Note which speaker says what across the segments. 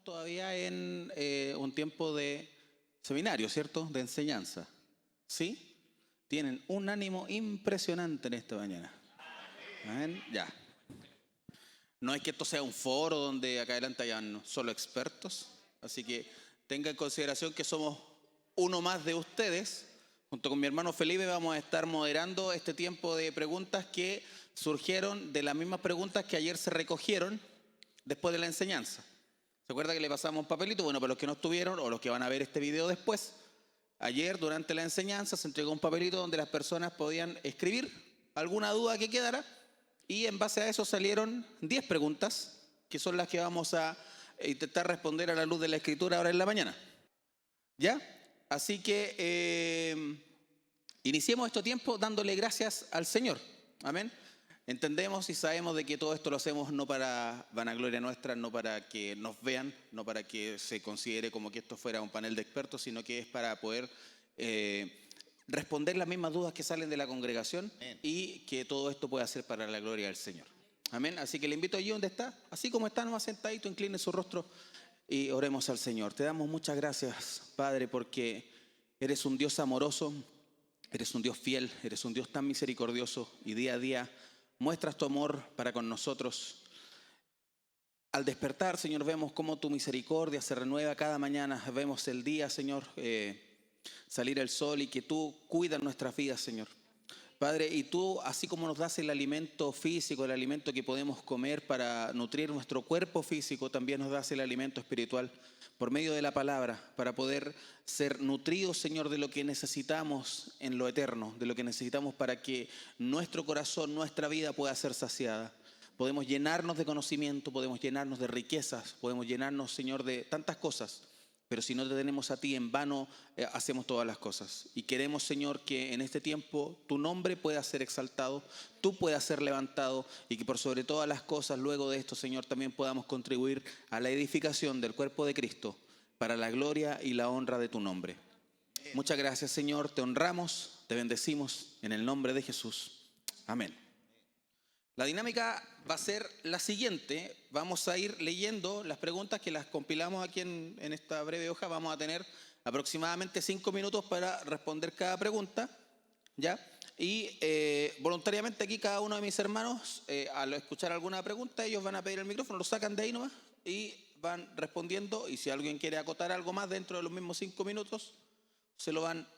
Speaker 1: todavía en un tiempo de seminario, ¿cierto? De enseñanza. ¿Sí? Tienen un ánimo impresionante en esta mañana. ¿Amén? Ya. No es que esto sea un foro donde acá adelante hayan solo expertos, así que tenga en consideración que somos uno más de ustedes. Junto con mi hermano Felipe vamos a estar moderando este tiempo de preguntas que surgieron de las mismas preguntas que ayer se recogieron después de la enseñanza. ¿Se acuerda que le pasamos un papelito? Bueno, para los que no estuvieron o los que van a ver este video después, ayer durante la enseñanza se entregó un papelito donde las personas podían escribir alguna duda que quedara y en base a eso salieron 10 preguntas que son las que vamos a intentar responder a la luz de la escritura ahora en la mañana. ¿Ya? Así que iniciemos este tiempo dándole gracias al Señor. Amén. Entendemos y sabemos de que todo esto lo hacemos no para vanagloria nuestra, no para que nos vean, no para que se considere como que esto fuera un panel de expertos, sino que es para poder responder las mismas dudas que salen de la congregación. Amén. Y que todo esto pueda ser para la gloria del Señor. Amén. Así que le invito allí donde está, así como está, nomás sentadito, incline su rostro y oremos al Señor. Te damos muchas gracias, Padre, porque eres un Dios amoroso, eres un Dios fiel, eres un Dios tan misericordioso y día a día muestras tu amor para con nosotros. Al despertar, Señor, vemos cómo tu misericordia se renueva cada mañana. Vemos el día, Señor, salir el sol y que tú cuidas nuestras vidas, Señor. Padre, y tú, así como nos das el alimento físico, el alimento que podemos comer para nutrir nuestro cuerpo físico, también nos das el alimento espiritual por medio de la palabra, para poder ser nutridos, Señor, de lo que necesitamos en lo eterno, de lo que necesitamos para que nuestro corazón, nuestra vida pueda ser saciada. Podemos llenarnos de conocimiento, podemos llenarnos de riquezas, podemos llenarnos, Señor, de tantas cosas. Pero si no te tenemos a ti, en vano hacemos todas las cosas. Y queremos, Señor, que en este tiempo tu nombre pueda ser exaltado, tú puedas ser levantado y que por sobre todas las cosas, luego de esto, Señor, también podamos contribuir a la edificación del cuerpo de Cristo para la gloria y la honra de tu nombre. Muchas gracias, Señor. Te honramos, te bendecimos en el nombre de Jesús. Amén. La dinámica va a ser la siguiente. Vamos a ir leyendo las preguntas que las compilamos aquí en esta breve hoja. Vamos a tener aproximadamente 5 minutos para responder cada pregunta, ¿ya? Y voluntariamente aquí cada uno de mis hermanos, al escuchar alguna pregunta, ellos van a pedir el micrófono, lo sacan de ahí nomás y van respondiendo. Y si alguien quiere acotar algo más dentro de los mismos 5 minutos, se lo van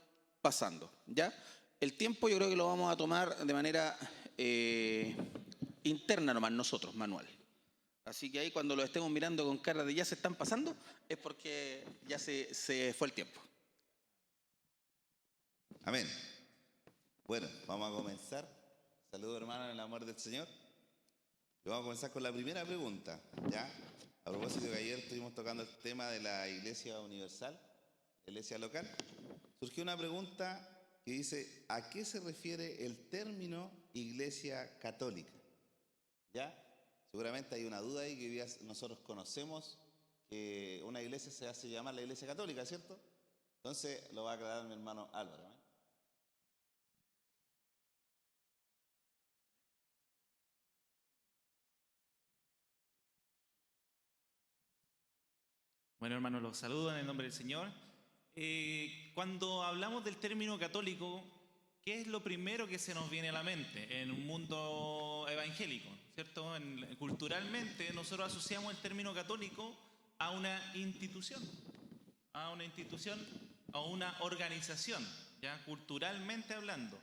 Speaker 1: pasando, ¿ya? El tiempo yo creo que lo vamos a tomar de manera interna nomás nosotros, manual. Así que ahí cuando lo estemos mirando con cara de ya se están pasando, es porque ya se fue el tiempo.
Speaker 2: Amén. Bueno, vamos a comenzar. Saludos, hermanos, en el amor del Señor. Y vamos a comenzar con la primera pregunta, ¿ya? A propósito que ayer estuvimos tocando el tema de la Iglesia Universal, la Iglesia local, surgió una pregunta que dice, ¿a qué se refiere el término Iglesia Católica? ¿Ya? Seguramente hay una duda ahí que hoy día nosotros conocemos que una iglesia se hace llamar la Iglesia Católica, ¿cierto? Entonces lo va a aclarar mi hermano Álvaro, ¿eh?
Speaker 3: Bueno, hermanos, los saludo en el nombre del Señor. Cuando hablamos del término católico, ¿qué es lo primero que se nos viene a la mente en un mundo evangélico? ¿Cierto? Culturalmente nosotros asociamos el término católico a una institución, a una organización, ¿ya? Culturalmente hablando.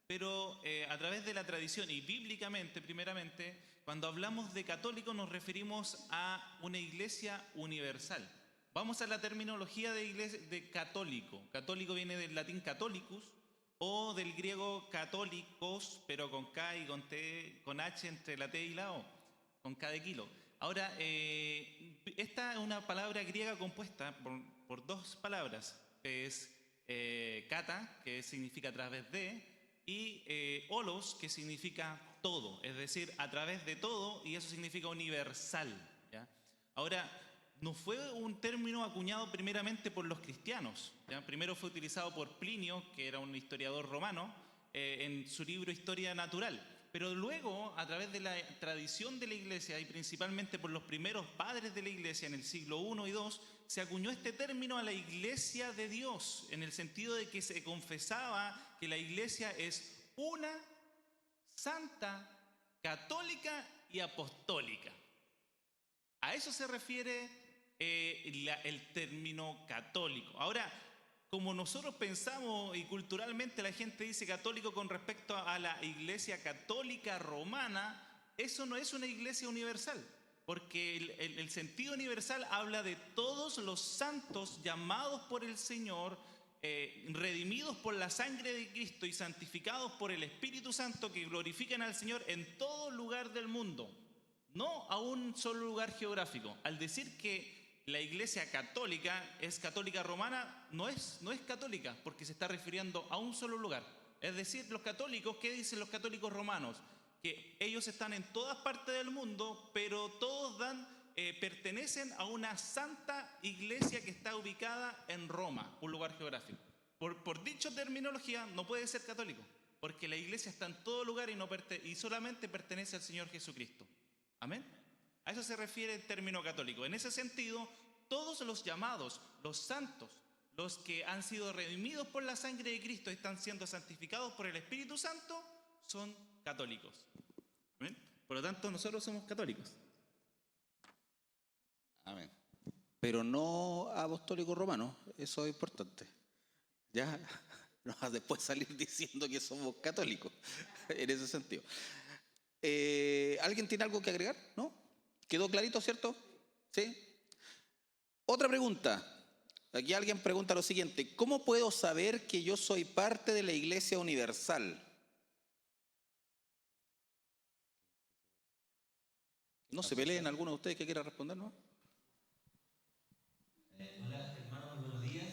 Speaker 3: Pero a través de la tradición y bíblicamente, primeramente, cuando hablamos de católico nos referimos a una iglesia universal. Vamos a la terminología de católico. Católico viene del latín catholicus o del griego católicos, pero con K y con T, con H entre la T y la O, con K de kilo. Ahora, esta es una palabra griega compuesta por dos palabras, que es kata, que significa a través de, y holos, que significa todo, es decir, a través de todo, y eso significa universal, ¿ya? Ahora, no fue un término acuñado primeramente por los cristianos, ¿ya? Primero fue utilizado por Plinio, que era un historiador romano, en su libro Historia Natural. pero luego, a través de la tradición de la iglesia y principalmente por los primeros padres de la iglesia en el siglo I y II, se acuñó este término a la iglesia de Dios, en el sentido de que se confesaba que la iglesia es una, santa, católica y apostólica. A eso se refiere el término católico. Ahora, como nosotros pensamos y culturalmente la gente dice católico con respecto a la iglesia católica romana, eso no es una iglesia universal, porque el sentido universal habla de todos los santos llamados por el Señor, redimidos por la sangre de Cristo y santificados por el Espíritu Santo, que glorifican al Señor en todo lugar del mundo, no a un solo lugar geográfico. Al decir que la iglesia católica es católica romana, no es católica, porque se está refiriendo a un solo lugar. Es decir, los católicos, ¿qué dicen los católicos romanos? Que ellos están en todas partes del mundo, pero todos pertenecen a una santa iglesia que está ubicada en Roma, un lugar geográfico. Por dicha terminología no puede ser católico, porque la iglesia está en todo lugar y solamente pertenece al Señor Jesucristo. ¿Amén? A eso se refiere el término católico. En ese sentido, todos los llamados, los santos, los que han sido redimidos por la sangre de Cristo y están siendo santificados por el Espíritu Santo, son católicos. ¿Amén? Por lo tanto, nosotros somos católicos.
Speaker 2: Amén.
Speaker 1: Pero no apostólico romano, eso es importante. Ya no vas después salir diciendo que somos católicos, en ese sentido. ¿Alguien tiene algo que agregar? ¿No? ¿Quedó clarito, cierto? ¿Sí? Otra pregunta. Aquí alguien pregunta lo siguiente: ¿cómo puedo saber que yo soy parte de la Iglesia Universal? No se peleen alguno de ustedes que quiera responder, ¿no?
Speaker 4: Hola, hermanos, buenos días.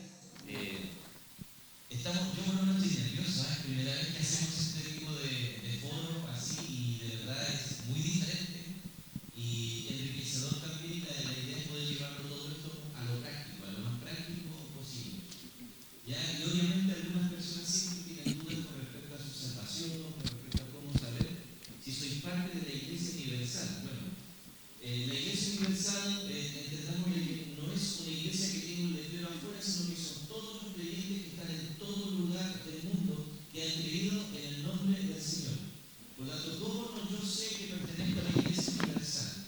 Speaker 4: Yo por lo menos estoy nervioso, ¿eh? Primera vez que hacemos este tipo de foro así y de verdad es muy diferente y enriquecedor también. Y la idea es poder llevarlo todo esto a lo práctico, a lo más práctico posible. ¿Ya? Y obviamente algunas personas siempre tienen dudas con respecto a su salvación, con respecto a cómo saber si soy parte de la Iglesia Universal. Bueno, la Iglesia Universal, entendamos que no es una iglesia que tiene un letrero afuera, sino que son todos los creyentes que están en todo lugar del mundo que han creído en el nombre del Señor. Por lo tanto, ¿cómo yo sé que pertenezco a la Iglesia Universal?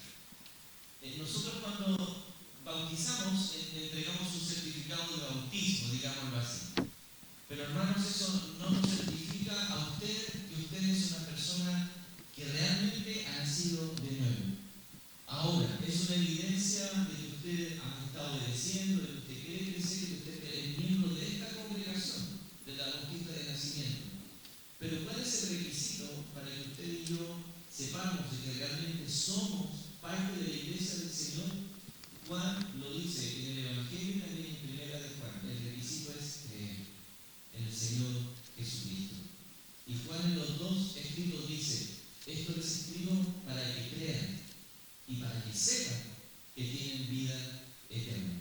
Speaker 4: Nosotros cuando bautizamos, entregamos un certificado de bautismo, digámoslo así. Pero hermanos, eso no nos certifica a usted que usted es una persona que realmente ha nacido de nuevo. Ahora, es una evidencia de que usted ha estado obedeciendo, de que usted quiere crecer, de que usted es miembro de esta congregación, de la Bautista de Nacimiento. Pero ¿cuál es el requisito para que usted y yo sepamos de que realmente somos parte de la iglesia del Señor? Juan lo dice en el Evangelio y también en Primera de Juan. El requisito es en el Señor Jesucristo. Y Juan en los dos escritos dice: esto les escribo para que crean y para que sepan que tienen vida eterna.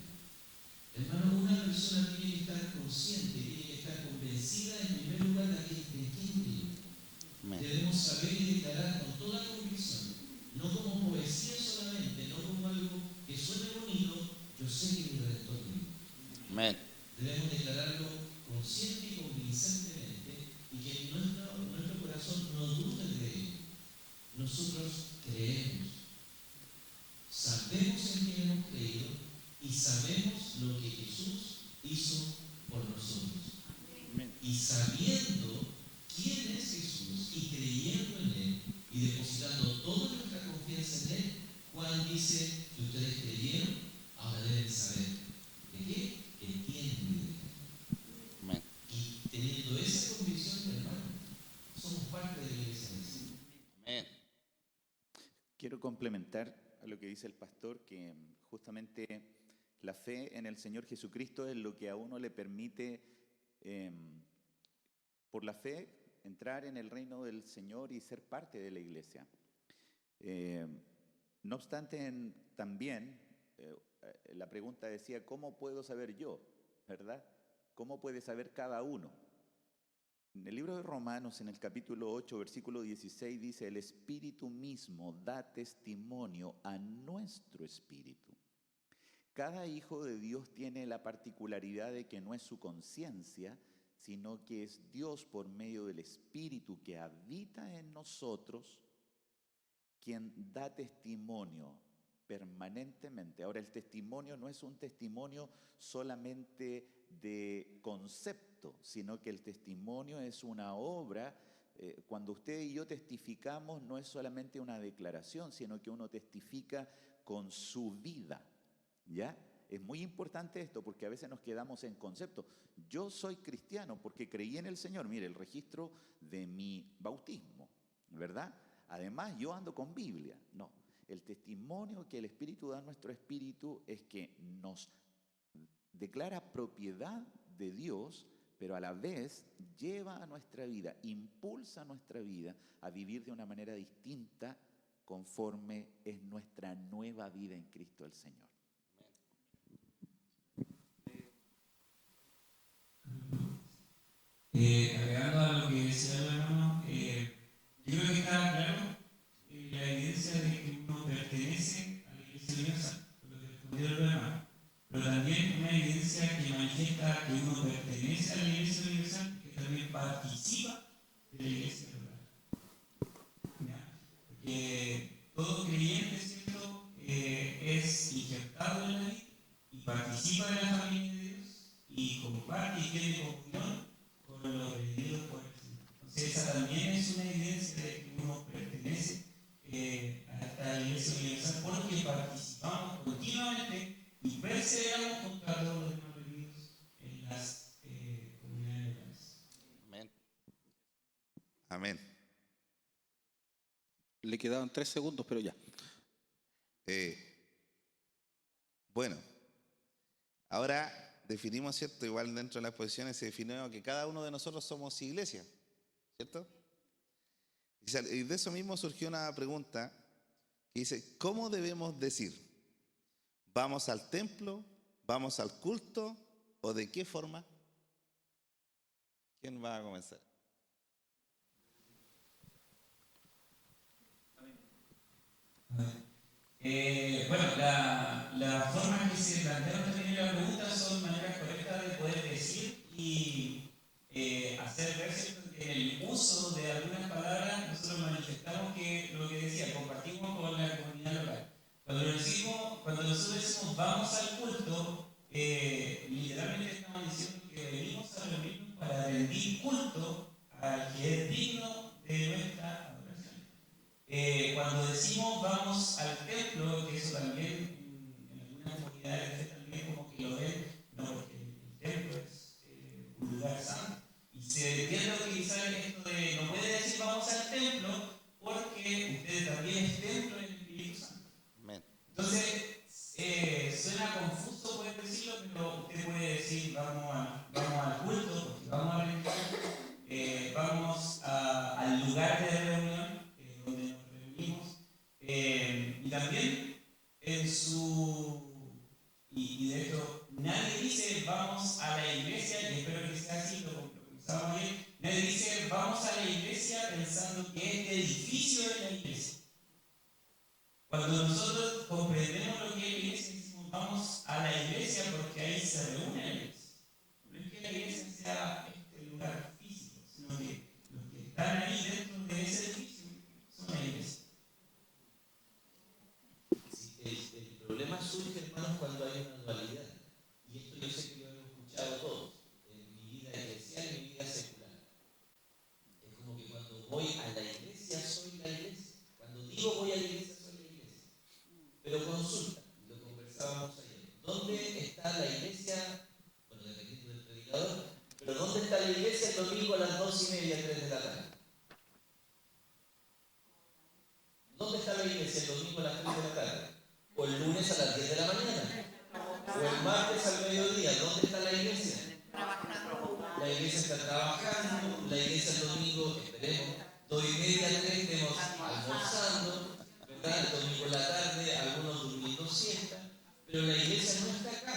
Speaker 4: Hermano, una persona tiene que estar consciente, tiene que estar convencida en primer lugar de quién cree. Debemos saber y declarar con toda convicción, no como poesía solamente, no como algo que suene bonito: yo sé que mi Redentor vive.
Speaker 2: Amén.
Speaker 4: Debemos declararlo consciente y convincentemente, y que nuestro corazón no dude de él. Nosotros creemos. Sabemos en quién hemos creído y sabemos lo que Jesús hizo por nosotros. Amén. Y sabiendo quién es Jesús y creyendo en Él y depositando toda nuestra confianza en Él, Juan dice que ustedes creyeron, ahora deben saber de qué, que tienen vida. Amén. Y teniendo esa convicción, hermano, somos parte de la iglesia del Señor.
Speaker 2: Amén.
Speaker 5: Quiero complementar a lo que dice el pastor, que justamente la fe en el Señor Jesucristo es lo que a uno le permite, por la fe, entrar en el reino del Señor y ser parte de la iglesia. No obstante, también la pregunta decía: ¿cómo puedo saber yo? ¿Verdad? ¿Cómo puede saber cada uno? En el libro de Romanos, en el capítulo 8, versículo 16, dice: el Espíritu mismo da testimonio a nuestro espíritu. Cada hijo de Dios tiene la particularidad de que no es su conciencia, sino que es Dios por medio del Espíritu que habita en nosotros, quien da testimonio permanentemente. Ahora, el testimonio no es un testimonio solamente de concepto, sino que el testimonio es una obra. Cuando usted y yo testificamos, no es solamente una declaración, sino que uno testifica con su vida, ¿ya? Es muy importante esto porque a veces nos quedamos en concepto. Yo soy cristiano porque creí en el Señor. Mire, el registro de mi bautismo, ¿verdad? Además, yo ando con Biblia. No, el testimonio que el Espíritu da a nuestro espíritu es que nos declara propiedad de Dios, pero a la vez lleva a nuestra vida, impulsa a nuestra vida a vivir de una manera distinta conforme es nuestra nueva vida en Cristo el Señor.
Speaker 4: Agregando a lo que decía el hermano, yo creo que está claro la evidencia de que uno pertenece a la Iglesia Universal, lo que respondió el hermano, pero también una evidencia que manifiesta que uno pertenece a la Iglesia Universal, que también participa de la Iglesia local. ¿Ya? Porque todo creyente, ¿cierto?, es injertado en la vida y participa de la familia de Dios y comparte y tiene comunión con los redimidos por el Señor. Entonces esa también es una evidencia de que uno pertenece a esta Iglesia Universal porque participamos continuamente y perseveramos contra todos los demás redimidos en las comunidades locales.
Speaker 2: Amén. Amén.
Speaker 1: Le quedaban 3 segundos, pero ya.
Speaker 2: Bueno, ahora definimos, ¿cierto? Igual dentro de las posiciones se definió que cada uno de nosotros somos iglesia, ¿cierto? Y de eso mismo surgió una pregunta que dice: ¿cómo debemos decir? ¿Vamos al templo? ¿Vamos al culto? ¿O de qué forma? ¿Quién va a comenzar?
Speaker 4: Bueno, la forma en que se plantearon también la pregunta son maneras correctas de poder decir y hacer ver, ¿cierto?, que en el uso de algunas palabras nosotros manifestamos que lo que decía, compartimos con la comunidad local. Cuando nosotros decimos vamos al culto, literalmente estamos diciendo que venimos a reunirnos para rendir culto al que es digno de nuestra adoración. Cuando decimos vamos al templo, que eso también en algunas comunidades también como que lo ven, no, porque el templo es un lugar santo. Y se tiende a utilizar esto de no puede decir vamos al templo porque usted también es templo del Espíritu Santo.
Speaker 2: Amén.
Speaker 4: Entonces, suena confuso poder decirlo, pero usted puede decir vamos al culto, porque vamos a rendir, vamos al lugar de reunión, donde nos reunimos, y también y de hecho nadie dice vamos a la iglesia, y espero que sea así, lo pensamos bien, nadie dice vamos a la iglesia pensando que este edificio es la iglesia. Cuando nosotros comprendemos lo que es la iglesia, decimos vamos a la iglesia porque ahí se reúne la iglesia. No es que la iglesia sea este lugar físico, sino que los que están ahí dentro de ese edificio son la iglesia.
Speaker 6: Sí, el problema surge, hermanos, cuando hay una dualidad. Y esto yo sé que lo hemos escuchado todos, en mi vida eclesial y en mi vida secular. Es como que cuando voy a la iglesia, soy la iglesia. Cuando digo voy a la iglesia, soy la iglesia. Pero consulta, lo conversábamos ayer. ¿Dónde está la iglesia? Bueno, dependiendo del predicador, pero ¿dónde está la iglesia el domingo a las 2:30, 3 de la tarde? ¿Dónde está la iglesia el domingo a las 3 de la tarde? O el lunes a las 10 de la mañana. O el martes al mediodía. ¿Dónde está la iglesia? La iglesia está trabajando. La iglesia el domingo, esperemos, 2:30, 3 estemos almorzando, ¿verdad? El domingo en la tarde, algunos durmiendo siesta. Pero la iglesia no está acá.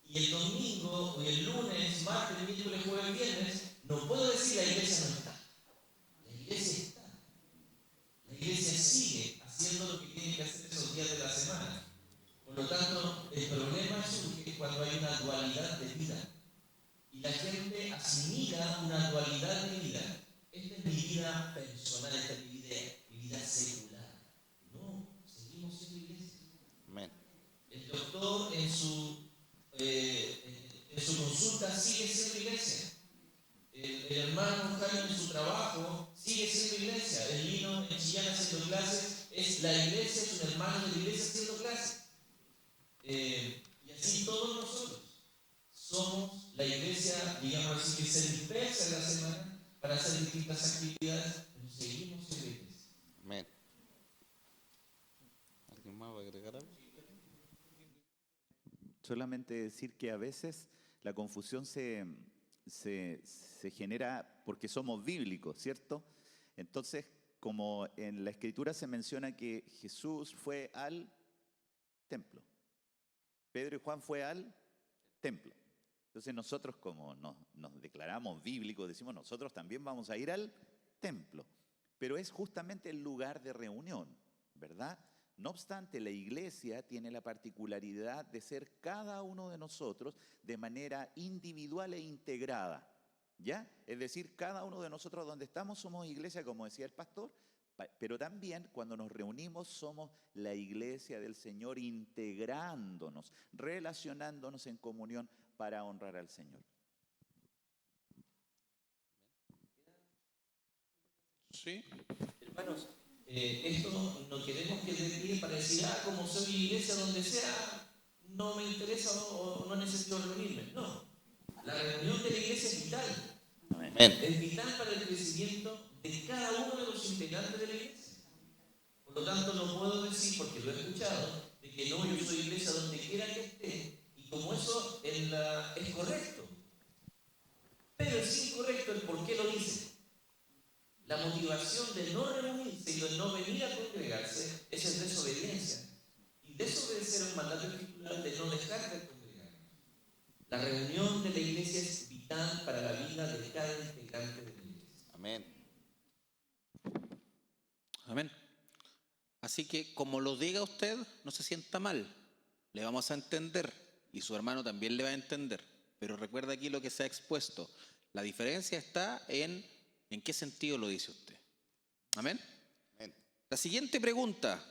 Speaker 6: Y el domingo, hoy y el lunes, martes, miércoles, jueves, viernes, no puedo decir la iglesia no está. La iglesia está. La iglesia sigue haciendo lo que tiene que hacer esos días de la semana. Por lo tanto, el problema surge cuando hay una dualidad de vida. Y la gente asimila una dualidad de vida. Esta es mi vida personal, esta es mi vida secular. No, seguimos siendo iglesia.
Speaker 2: Amén.
Speaker 6: El doctor en su consulta sigue siendo iglesia. El hermano Jaime en su trabajo sigue siendo iglesia. El Lino en Chillán haciendo clases. Es la iglesia, es un hermano de la iglesia haciendo clases. Y así todos nosotros somos la iglesia, digamos así, que se dispersa en la semana para hacer distintas actividades, pero seguimos siendo iglesia.
Speaker 2: Amén. ¿Alguien más va a agregar algo?
Speaker 5: Solamente decir que a veces la confusión se genera porque somos bíblicos, ¿cierto? Entonces, como en la Escritura se menciona que Jesús fue al templo, Pedro y Juan fue al templo. Entonces nosotros, como nos declaramos bíblicos, decimos nosotros también vamos a ir al templo. Pero es justamente el lugar de reunión, ¿verdad? No obstante, la iglesia tiene la particularidad de ser cada uno de nosotros de manera individual e integrada, ¿ya? Es decir, cada uno de nosotros donde estamos somos iglesia, como decía el pastor, pero también cuando nos reunimos somos la iglesia del Señor integrándonos, relacionándonos en comunión para honrar al Señor.
Speaker 1: Sí.
Speaker 6: Hermanos, esto no queremos que dé pie para decir, como soy iglesia donde sea, no me interesa o no necesito reunirme. No, la reunión de la iglesia es vital.
Speaker 2: Amén.
Speaker 6: Es vital para el crecimiento de cada uno de los integrantes de la iglesia. Por lo tanto, no puedo decir, porque lo he escuchado, de que no, yo soy iglesia donde quiera que esté, y como eso es correcto. Pero es incorrecto el por qué lo dice. La motivación de no reunirse y de no venir a congregarse es desobediencia. Y desobedecer es un mandato escritural de no dejar de congregar. La reunión de la iglesia es vital para la vida de cada integrante de la iglesia.
Speaker 2: Amén.
Speaker 1: Amén. Así que como lo diga usted, no se sienta mal. Le vamos a entender y su hermano también le va a entender. Pero recuerda aquí lo que se ha expuesto. La diferencia está en qué sentido lo dice usted. Amén.
Speaker 2: Amén.
Speaker 1: La siguiente pregunta.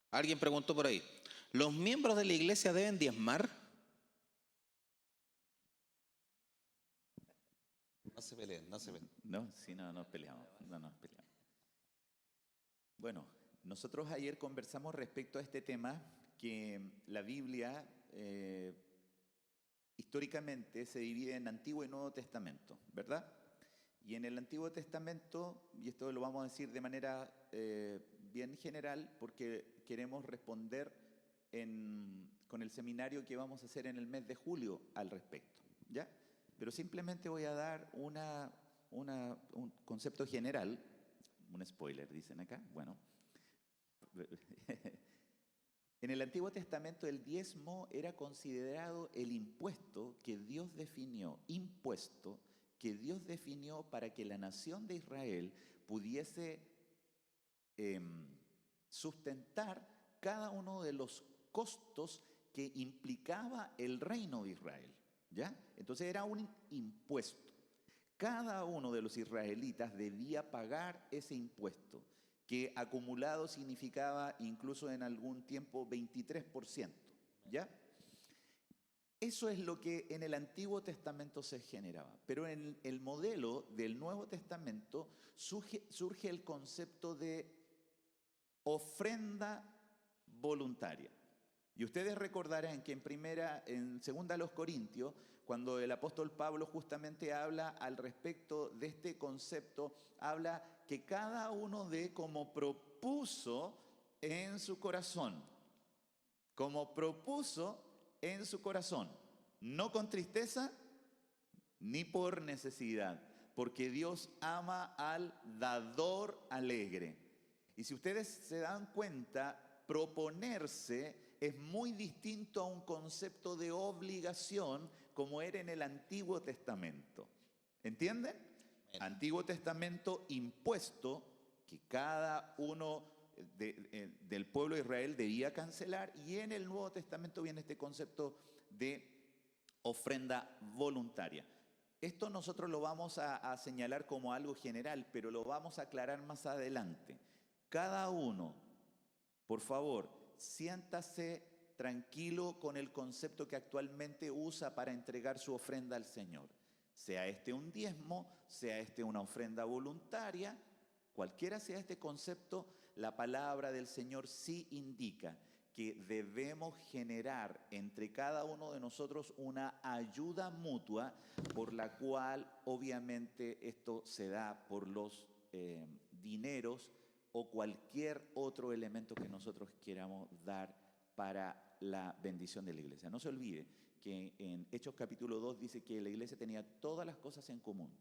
Speaker 1: Alguien preguntó por ahí. ¿Los miembros de la iglesia deben diezmar?
Speaker 2: No se peleen, no se peleen.
Speaker 5: No, sí, no nos peleamos, no nos peleamos. Bueno, nosotros ayer conversamos respecto a este tema, que la Biblia históricamente se divide en Antiguo y Nuevo Testamento, ¿verdad? Y en el Antiguo Testamento, y esto lo vamos a decir de manera bien general, porque queremos responder con el seminario que vamos a hacer en el mes de julio al respecto, ¿ya? Pero simplemente voy a dar un concepto general, un spoiler, dicen acá, bueno. En el Antiguo Testamento el diezmo era considerado el impuesto que Dios definió, para que la nación de Israel pudiese sustentar cada uno de los costos que implicaba el reino de Israel, ¿ya? Entonces era un impuesto. Cada uno de los israelitas debía pagar ese impuesto, que acumulado significaba incluso en algún tiempo 23%, ¿ya? Eso es lo que en el Antiguo Testamento se generaba. Pero en el modelo del Nuevo Testamento surge el concepto de ofrenda voluntaria. Y ustedes recordarán que en segunda a los Corintios, cuando el apóstol Pablo justamente habla al respecto de este concepto, habla que cada uno dé como propuso en su corazón. Como propuso en su corazón. No con tristeza ni por necesidad. Porque Dios ama al dador alegre. Y si ustedes se dan cuenta, proponerse es muy distinto a un concepto de obligación como era en el Antiguo Testamento. ¿Entienden? Antiguo Testamento impuesto que cada uno del pueblo de Israel debía cancelar, y en el Nuevo Testamento viene este concepto de ofrenda voluntaria. Esto nosotros lo vamos a señalar como algo general, pero lo vamos a aclarar más adelante. Cada uno, por favor, siéntase tranquilo con el concepto que actualmente usa para entregar su ofrenda al Señor. Sea este un diezmo, sea este una ofrenda voluntaria, cualquiera sea este concepto, la palabra del Señor sí indica que debemos generar entre cada uno de nosotros una ayuda mutua, por la cual obviamente esto se da por los dineros o cualquier otro elemento que nosotros queramos dar para la bendición de la iglesia. No se olvide que en Hechos capítulo 2 dice que la iglesia tenía todas las cosas en común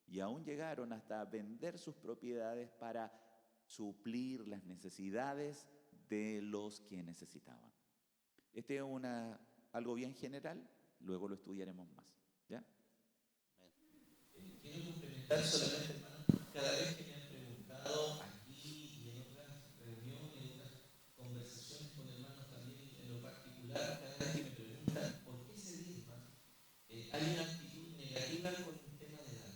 Speaker 5: y aún llegaron hasta vender sus propiedades para suplir las necesidades de los que necesitaban. Este es algo bien general, luego lo estudiaremos más. ¿Ya?
Speaker 6: Quiero complementar solamente, hermano, cada vez que me han preguntado aquí y en otras reuniones, en otras conversaciones con hermanos también en lo particular, cada vez que me preguntan por qué se diezma, hay una actitud negativa con el tema de dar.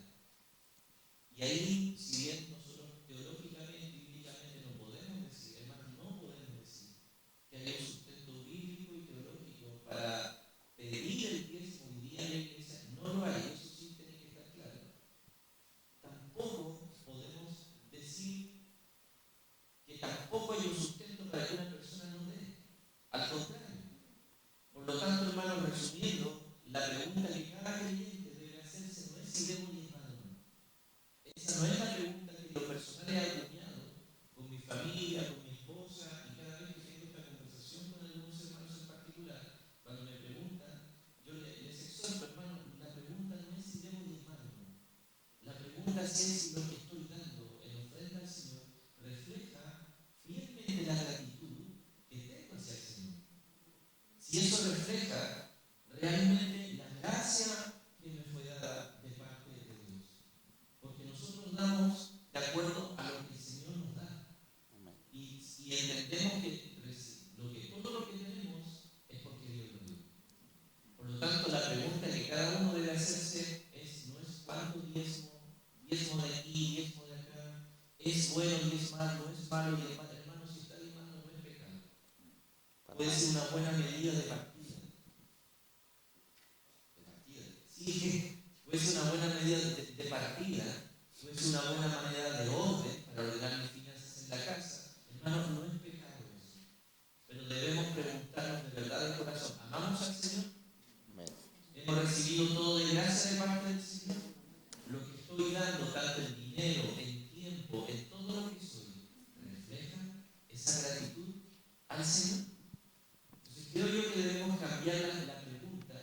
Speaker 6: Y ahí, si bien nosotros teológicamente y bíblicamente no podemos decir, hermanos, no podemos decir que hay un sustento bíblico y teológico para pedir el diezmo hoy día en la iglesia, no lo hay, eso sí tiene que estar claro. Tampoco podemos decir que tampoco hay un sustento para que una persona no dé. Al contrario. Por lo tanto, hermanos, resumiendo, la pregunta que cada creyente debe hacerse no es si debo diezmar o no. Esa no es la pregunta que en lo personal he acuñado con mi familia, con mi esposa, y cada vez que tengo esta conversación con algunos hermanos en particular, cuando me preguntan, yo les exhorto, hermano, la pregunta no es si debo diezmar o no. La pregunta es si lo que estoy dando en ofrenda al Señor refleja fielmente la gratitud que tengo hacia el Señor. Si eso refleja realmente la gracia que me fue dada de parte de Dios. Porque nosotros damos de acuerdo a lo que el Señor nos da. Y entendemos que todo lo que tenemos es porque Dios lo dio. Por lo tanto, la pregunta que cada uno debe hacerse no es cuánto diezmo de aquí, diezmo de acá, es bueno diezmar, no es malo diezmar. Hermano, si está diezmando no es pecado. Puede ser una buena medida de partida. Sí, puede ser una buena medida de partida, puede ser una buena manera de orden para ordenar mis finanzas en la casa. Hermano, no es pecado eso. Pero debemos preguntarnos de verdad de corazón, ¿amamos al Señor? ¿Hemos recibido todo de gracia de parte del Señor? Lo que estoy dando, tanto en dinero, en tiempo, en todo lo que soy, ¿refleja esa gratitud al Señor? Entonces creo yo que debemos cambiar la pregunta,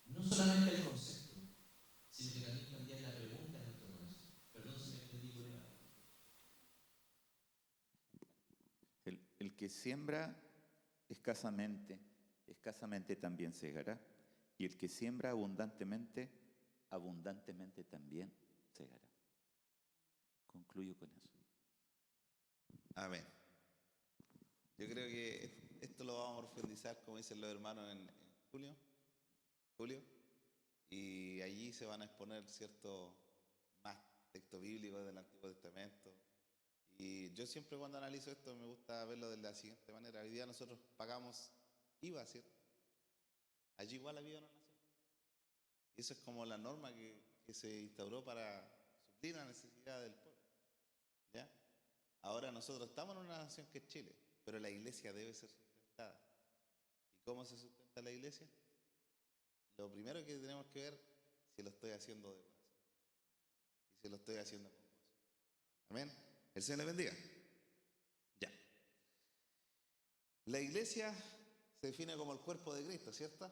Speaker 6: no solamente el concepto, sino que también cambiar la pregunta en nuestro corazón. Perdón si me extendí por ahí.
Speaker 5: El que siembra escasamente, escasamente también segará. Y el que siembra abundantemente, abundantemente también segará. Concluyo con eso.
Speaker 2: Amén. Yo creo que esto lo vamos a profundizar, como dicen los hermanos, en julio, y allí se van a exponer ciertos más textos bíblicos del Antiguo Testamento. Y yo siempre cuando analizo esto me gusta verlo de la siguiente manera. Hoy día nosotros pagamos IVA, ¿cierto? Allí igual había una nación. Y eso es como la norma que se instauró para suplir la necesidad del pueblo. ¿Ya? Ahora nosotros estamos en una nación que es Chile, pero la iglesia debe ser sustentada. ¿Y cómo se sustenta la iglesia? Lo primero que tenemos que ver si lo estoy haciendo de corazón. Y si lo estoy haciendo con gozo. Amén. El Señor le bendiga. Ya. La iglesia se define como el cuerpo de Cristo, ¿cierto?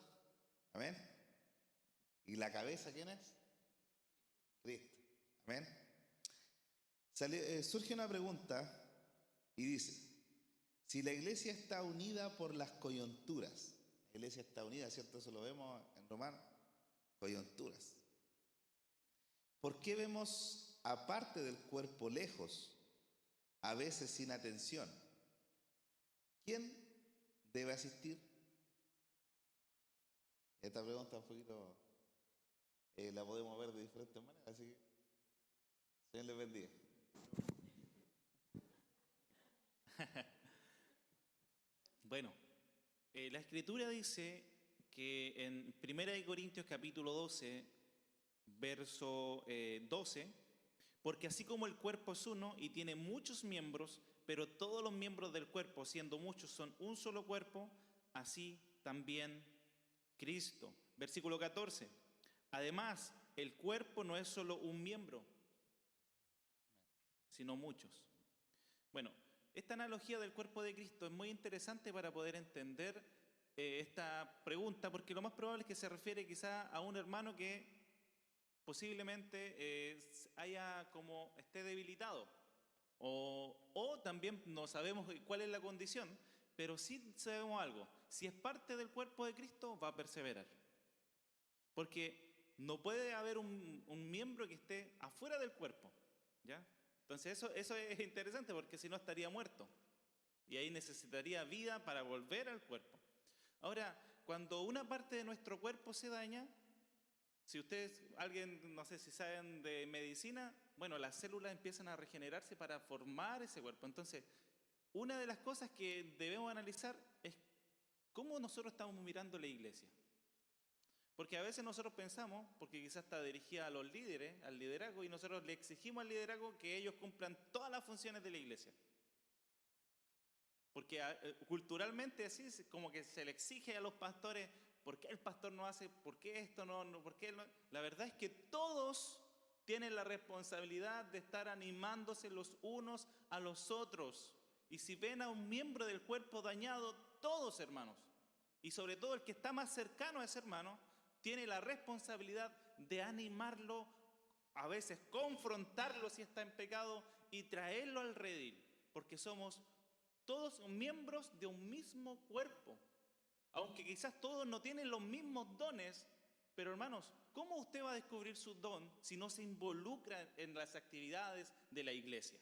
Speaker 2: Amén. ¿Y la cabeza quién es? Cristo. Amén. Surge una pregunta y dice, Si la iglesia está unida por las coyunturas, la iglesia está unida, ¿cierto? Eso lo vemos en Romanos, coyunturas. ¿Por qué vemos aparte del cuerpo lejos, a veces sin atención? ¿Quién debe asistir? Esta pregunta un poquito la podemos ver de diferentes maneras, así que Señor les bendiga.
Speaker 3: Bueno, la Escritura dice que en 1 Corintios capítulo 12, verso 12, porque así como el cuerpo es uno y tiene muchos miembros, pero todos los miembros del cuerpo, siendo muchos, son un solo cuerpo, así también Cristo. Versículo 14. Además, el cuerpo no es solo un miembro, sino muchos. Bueno, esta analogía del cuerpo de Cristo es muy interesante para poder entender esta pregunta, porque lo más probable es que se refiere quizá a un hermano que posiblemente esté debilitado, o también no sabemos cuál es la condición, pero sí sabemos algo: si es parte del cuerpo de Cristo, va a perseverar, porque no puede haber un miembro que esté afuera del cuerpo, ¿ya? Entonces eso es interesante, porque si no estaría muerto y ahí necesitaría vida para volver al cuerpo. Ahora, cuando una parte de nuestro cuerpo se daña, si ustedes, no sé si saben de medicina, bueno, las células empiezan a regenerarse para formar ese cuerpo. Entonces, una de las cosas que debemos analizar es cómo nosotros estamos mirando la iglesia. Porque a veces nosotros pensamos, porque quizás está dirigida a los líderes, al liderazgo, y nosotros le exigimos al liderazgo que ellos cumplan todas las funciones de la iglesia. Porque culturalmente así es como que se le exige a los pastores: ¿por qué el pastor no hace? ¿Por qué esto no? ¿Por qué él no? La verdad es que todos tienen la responsabilidad de estar animándose los unos a los otros. Y si ven a un miembro del cuerpo dañado, todos, hermanos, y sobre todo el que está más cercano a ese hermano, tiene la responsabilidad de animarlo, a veces confrontarlo si está en pecado y traerlo al redil, porque somos todos miembros de un mismo cuerpo. Aunque quizás todos no tienen los mismos dones, pero hermanos, ¿cómo usted va a descubrir su don si no se involucra en las actividades de la iglesia?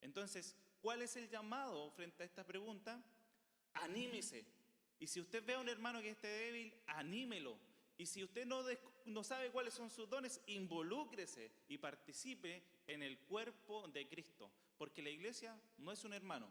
Speaker 3: Entonces, ¿cuál es el llamado frente a esta pregunta? Anímese. Y si usted ve a un hermano que esté débil, anímelo. Y si usted no sabe cuáles son sus dones, involúcrese y participe en el cuerpo de Cristo. Porque la iglesia no es un hermano.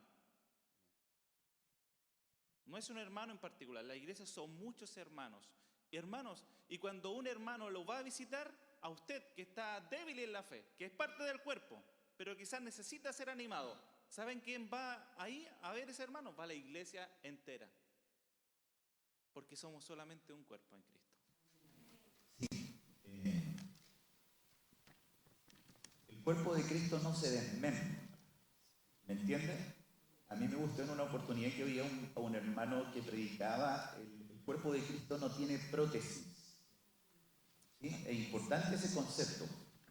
Speaker 3: No es un hermano en particular, la iglesia son muchos hermanos. Hermanos, y cuando un hermano lo va a visitar, a usted que está débil en la fe, que es parte del cuerpo, pero quizás necesita ser animado, ¿saben quién va ahí a ver ese hermano? Va la iglesia entera. Porque somos solamente un cuerpo en Cristo.
Speaker 5: El cuerpo de Cristo no se desmembra, ¿me entiendes? A mí me gustó en una oportunidad que oía a un hermano que predicaba: el cuerpo de Cristo no tiene prótesis. ¿Sí? Es importante ese concepto,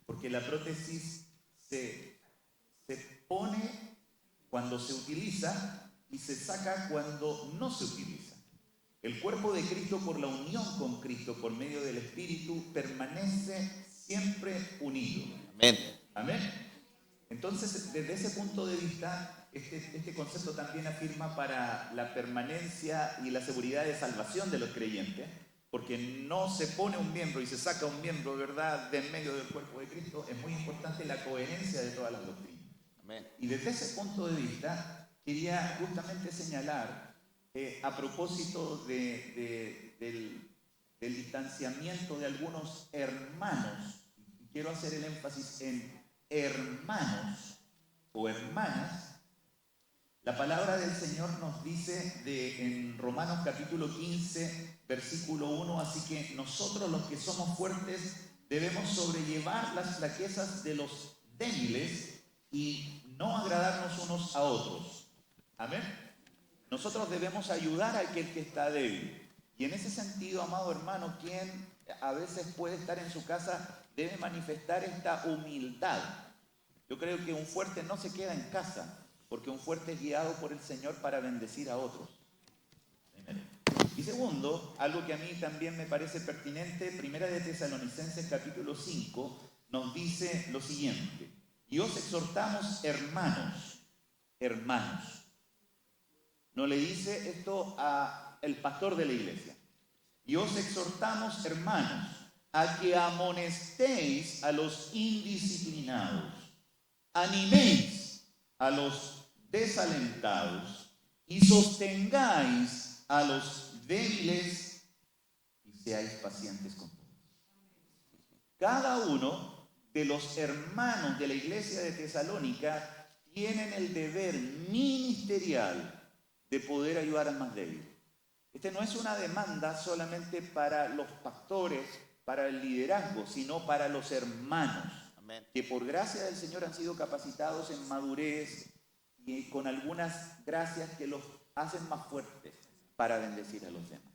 Speaker 5: porque la prótesis se pone cuando se utiliza y se saca cuando no se utiliza. El cuerpo de Cristo, por la unión con Cristo, por medio del Espíritu, permanece siempre unido.
Speaker 2: Amén.
Speaker 5: Amén. Entonces, desde ese punto de vista, este concepto también afirma para la permanencia y la seguridad de salvación de los creyentes, porque no se pone un miembro y se saca un miembro, ¿verdad?, de en medio del cuerpo de Cristo. Es muy importante la coherencia de todas las doctrinas.
Speaker 2: Amén.
Speaker 5: Y desde ese punto de vista, quería justamente señalar, a propósito del distanciamiento de algunos hermanos, quiero hacer el énfasis en hermanos o hermanas. La palabra del Señor nos dice en Romanos capítulo 15, versículo 1, así que nosotros los que somos fuertes debemos sobrellevar las flaquezas de los débiles y no agradarnos unos a otros. Amén. Nosotros debemos ayudar a aquel que está débil. Y en ese sentido, amado hermano, quien a veces puede estar en su casa debe manifestar esta humildad. Yo creo que un fuerte no se queda en casa, porque un fuerte es guiado por el Señor para bendecir a otros. Y segundo, algo que a mí también me parece pertinente, Primera de Tesalonicenses capítulo 5 nos dice lo siguiente: y os exhortamos, hermanos. No le dice esto al pastor de la iglesia. Y os exhortamos, hermanos, a que amonestéis a los indisciplinados, animéis a los desalentados y sostengáis a los débiles y seáis pacientes con todos. Cada uno de los hermanos de la iglesia de Tesalónica tienen el deber ministerial de poder ayudar al más débil. Este no es una demanda solamente para los pastores, para el liderazgo, sino para los hermanos, que por gracia del Señor han sido capacitados en madurez y con algunas gracias que los hacen más fuertes para bendecir a los demás.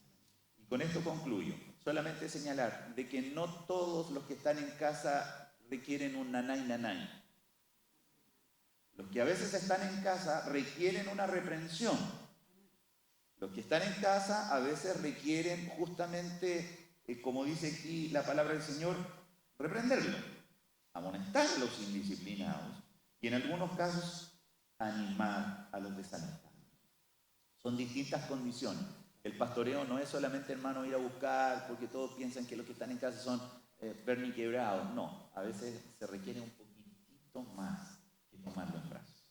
Speaker 5: Y con esto concluyo. Solamente señalar de que no todos los que están en casa requieren un nanay. Los que a veces están en casa requieren una reprensión. Los que están en casa a veces requieren justamente, como dice aquí la palabra del Señor, reprenderlo, amonestar a los indisciplinados y en algunos casos animar a los desalentados. Son distintas condiciones. El pastoreo no es solamente, hermano, ir a buscar porque todos piensan que los que están en casa son perniquebrados. No, a veces se requiere un poquitito más que tomarlo en brazos.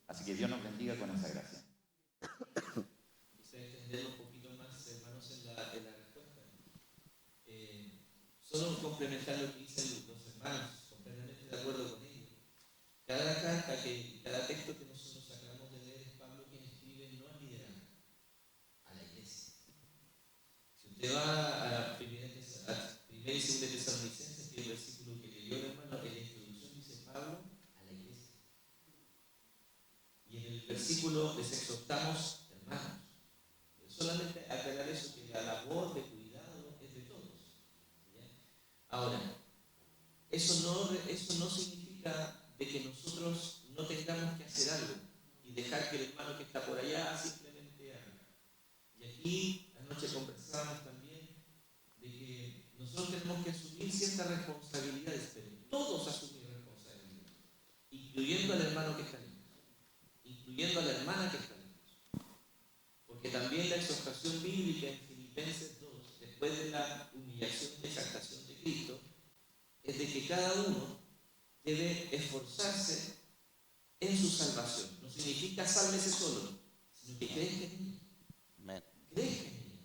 Speaker 5: Así que Dios nos bendiga con esa gracia.
Speaker 6: Quisiera extender un poquito más, hermanos, en la respuesta. Solo complementar lo que dicen los hermanos, completamente de acuerdo con ellos. Cada carta, cada texto que nosotros acabamos de leer es Pablo quien escribe no al liderazgo, a la iglesia. Si usted va a la primera y segunda Tesalonicenses, que es el versículo que leyó el hermano, en la introducción dice Pablo a la iglesia. Y en el versículo les exhortamos, hermanos. Solamente aclarar eso, que la labor de cuidado es de todos. ¿Ya? Ahora, eso no significa de que nosotros no tengamos que hacer algo y dejar que el hermano que está por allá simplemente haga. Y aquí anoche conversábamos también de que nosotros tenemos que asumir ciertas responsabilidades, pero todos asumir responsabilidades, incluyendo al hermano que está lejos, incluyendo a la hermana que está lejos. Porque también la exhortación bíblica en Filipenses 2, después de la humillación y exaltación de Cristo, es de que cada uno debe esforzarse en su salvación. No significa sálvese solo, sino que crezca en él. Crezca en él.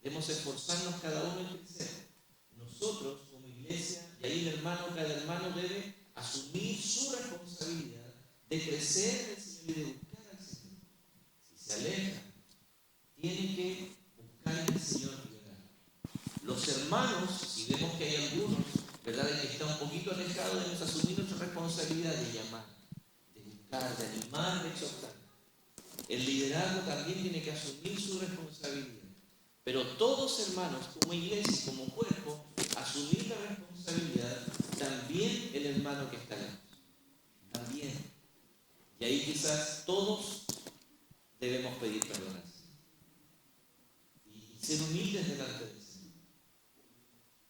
Speaker 6: Debemos esforzarnos cada uno en crecer. Nosotros, como iglesia, y ahí cada hermano debe asumir su responsabilidad de crecer en el Señor y de buscar al Señor. Si se aleja, tiene que buscar en el Señor y orar. Los hermanos, si vemos que hay algunos, ¿verdad?, de que está un poquito alejado, debemos asumir nuestra responsabilidad de llamar, de buscar, de animar, de exhortar. El liderazgo también tiene que asumir su responsabilidad. Pero todos, hermanos, como iglesia, como cuerpo, asumir la responsabilidad, también el hermano que está lejos. También. Y ahí quizás todos debemos pedir perdón y ser humildes delante del Señor.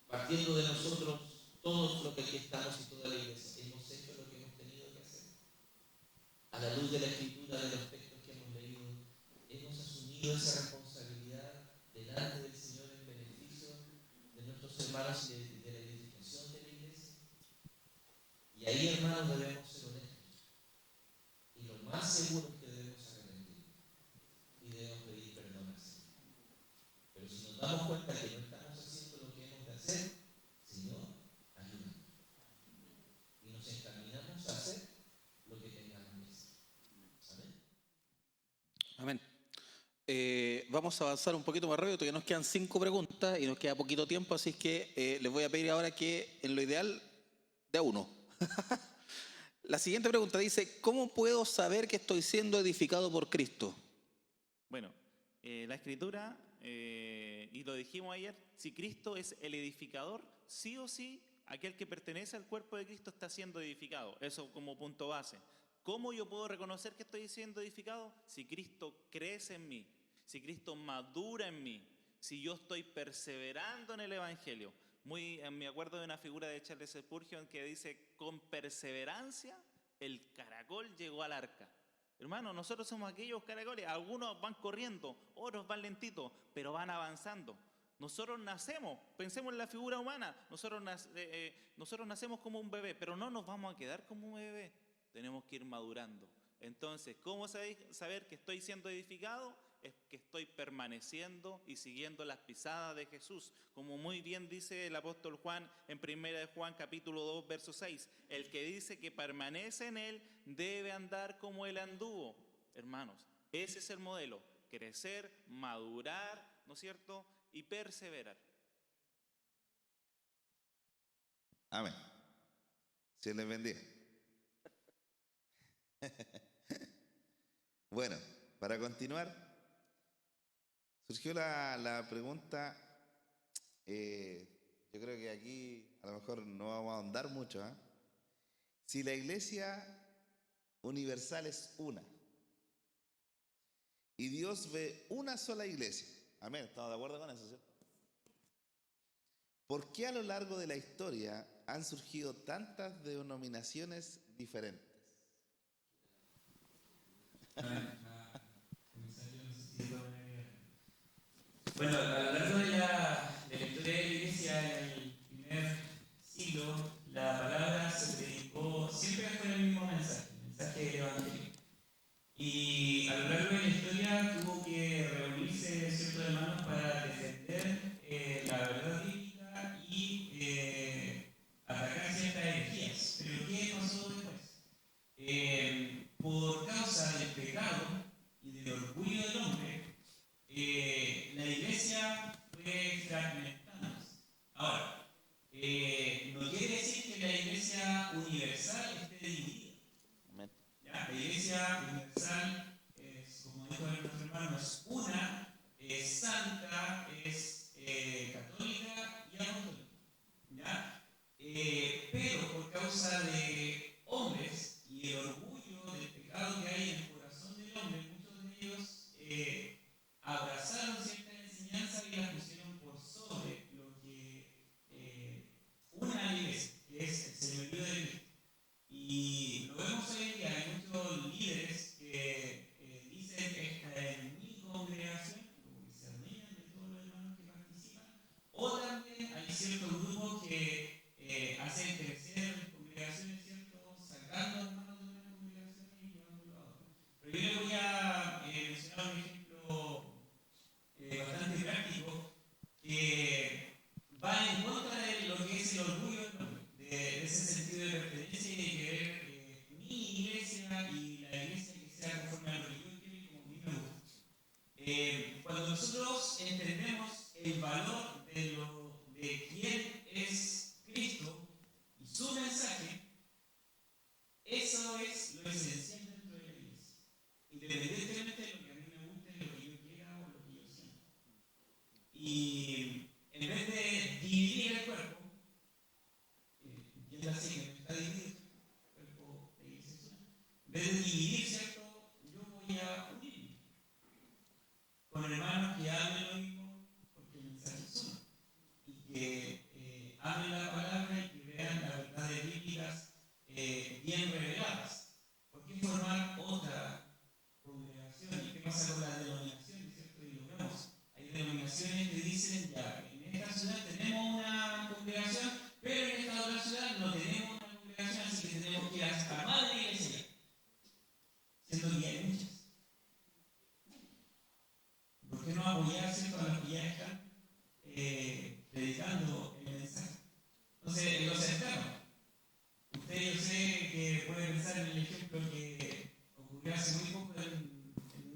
Speaker 6: Partiendo de nosotros, todos los que aquí estamos y toda la iglesia, hemos hecho lo que hemos tenido que hacer. A la luz de la Escritura, de los textos que hemos leído, hemos asumido esa responsabilidad delante del Señor en beneficio de nuestros hermanos y de la edificación de la iglesia. Y ahí, hermanos, debemos ser honestos. Y lo más seguro es que debemos arrepentir y debemos pedir perdón al Señor. Pero si nos damos cuenta que no estamos haciendo lo que hemos de hacer, Señor, ayúdanos. Y nos encaminamos a hacer lo que tengamos que hacer. Amén.
Speaker 1: Amén. Vamos a avanzar un poquito más rápido, todavía nos quedan 5 preguntas y nos queda poquito tiempo, así que les voy a pedir ahora que en lo ideal de a uno. La siguiente pregunta dice, ¿cómo puedo saber que estoy siendo edificado por Cristo?
Speaker 3: Bueno, la Escritura, y lo dijimos ayer, si Cristo es el edificador, sí o sí, aquel que pertenece al cuerpo de Cristo está siendo edificado. Eso como punto base. ¿Cómo yo puedo reconocer que estoy siendo edificado? Si Cristo crece en mí, si Cristo madura en mí, si yo estoy perseverando en el Evangelio. Me acuerdo de una figura de Charles Spurgeon que dice, con perseverancia el caracol llegó al arca. Hermano, nosotros somos aquellos caracoles, algunos van corriendo, otros van lentitos, pero van avanzando. Nosotros nacemos, pensemos en la figura humana, nosotros nacemos como un bebé, pero no nos vamos a quedar como un bebé, tenemos que ir madurando. Entonces, ¿cómo saber que estoy siendo edificado? Es que estoy permaneciendo y siguiendo las pisadas de Jesús. Como muy bien dice el apóstol Juan en 1 de Juan capítulo 2, verso 6. El que dice que permanece en él debe andar como él anduvo. Hermanos, ese es el modelo. Crecer, madurar, ¿no es cierto? Y perseverar.
Speaker 2: Amén. Se les bendiga. Bueno, para continuar, surgió la pregunta, yo creo que aquí a lo mejor no vamos a ahondar mucho, ¿eh? Si la iglesia universal es una y Dios ve una sola iglesia, amén, ¿estamos de acuerdo con eso, cierto? ¿Por qué a lo largo de la historia han surgido tantas denominaciones diferentes?
Speaker 7: Bueno, a lo largo de la historia de la iglesia, en el primer siglo, la palabra se predicó siempre con el mismo mensaje, el mensaje del Evangelio. Y a lo largo de la historia tuvo que reunirse ciertos hermanos para defender la verdad bíblica y atacar ciertas herejías. Pero ¿qué pasó después? Por causa del pecado y del orgullo del hombre, la iglesia fue fragmentándose. Ahora, no quiere decir que la iglesia universal esté dividida. ¿Ya? La iglesia universal es, como dijo nuestro hermano, es una, es santa, es católica y apostólica. ¿Ya? Pero por causa de hombres y el orgullo del pecado que hay en el corazón del hombre, muchos de ellos abrazaron ciertas enseñanzas y las pusieron por sobre lo que una iglesia, que es el señorío de Cristo. Y lo vemos hoy en día, hay muchos líderes que dicen que esta es mi congregación, como que se ríen de todos los hermanos que participan, o también hay ciertos grupos que hacen crecer congregaciones, ¿cierto? Sacando hermanos de una congregación y llevándolo a otra. Pero yo le voy a mencionar un ejemplo bastante práctico que va en contra de lo que es el orgullo del hombre, de ese sentido de pertenencia y de querer mi iglesia y la iglesia que sea conforme a lo que yo quiero y como a mí me gusta. Cuando nosotros entendemos el valor de quién es Cristo y su mensaje, eso es lo esencial dentro de la iglesia, independientemente de lo que a mí me guste, lo que yo quiera o lo que yo sienta. Y en vez de dividir el cuerpo, y es así que no está dividido, el cuerpo de la iglesia es una. En vez de dividir, ¿cierto? Yo voy a unirme con hermanos que hablen lo mismo, porque el mensaje es uno. Y que hablen la palabra y que vean las verdades bíblicas bien reveladas. ¿Por qué formar otra congregación? ¿Y qué pasa con las denominaciones, cierto? Y lo vemos. Hay denominaciones que dicen, ya, en esta ciudad tenemos una congregación, pero en esta otra ciudad no tenemos una congregación, así que tenemos que ir hasta más de la iglesia. Siendo que hay muchas. ¿Por qué no apoyar, cierto, a los que ya están predicando el mensaje? Entonces, en los externos, usted yo sé que puede pensar en el ejemplo que ocurrió hace muy poco en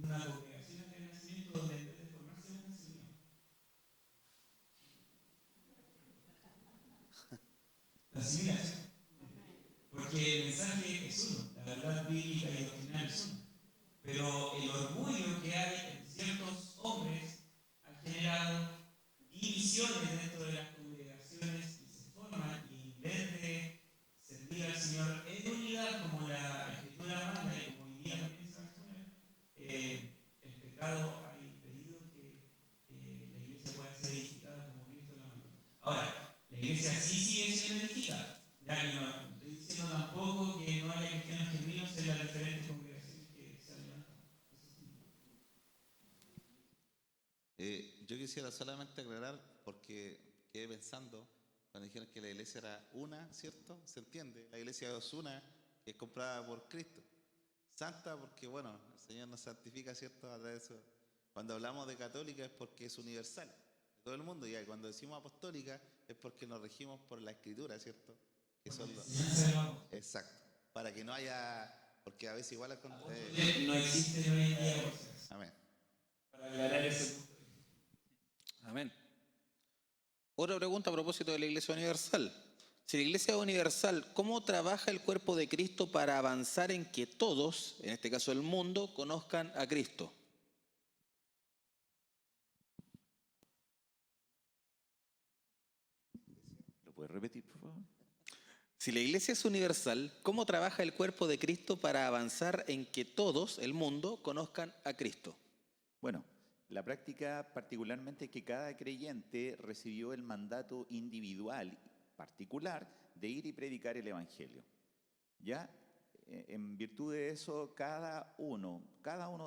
Speaker 7: una congregación de nacimiento donde en vez de formarse una se unió. La asimilación. Porque el mensaje es uno, la verdad bíblica y doctrinal es uno. Pero el orgullo que hay en ciertos hombres ha generado divisiones dentro de las congregaciones y se forman, y en vez de servir al Señor en unidad como la Escritura manda,
Speaker 2: Yo quisiera solamente aclarar, porque quedé pensando, cuando dijeron que la iglesia era una, ¿cierto? ¿Se entiende? La iglesia es una, que es comprada por Cristo. Santa porque, bueno, el Señor nos santifica, ¿cierto? A través de eso. Cuando hablamos de católica es porque es universal, de todo el mundo. Y cuando decimos apostólica es porque nos regimos por la Escritura, ¿cierto? Que son los... Exacto. Para que no haya... Porque a veces igual...
Speaker 7: No existe hoy en día.
Speaker 2: Amén.
Speaker 7: Para aclarar eso.
Speaker 1: Amén. Otra pregunta a propósito de la Iglesia Universal. Si la Iglesia es universal, ¿cómo trabaja el cuerpo de Cristo para avanzar en que todos, en este caso el mundo, conozcan a Cristo?
Speaker 5: ¿Lo puedes repetir, por favor?
Speaker 1: Si la Iglesia es universal, ¿cómo trabaja el cuerpo de Cristo para avanzar en que todos, el mundo, conozcan a Cristo?
Speaker 5: Bueno, la práctica particularmente que cada creyente recibió el mandato individual, particular, de ir y predicar el Evangelio. ¿Ya? En virtud de eso, cada uno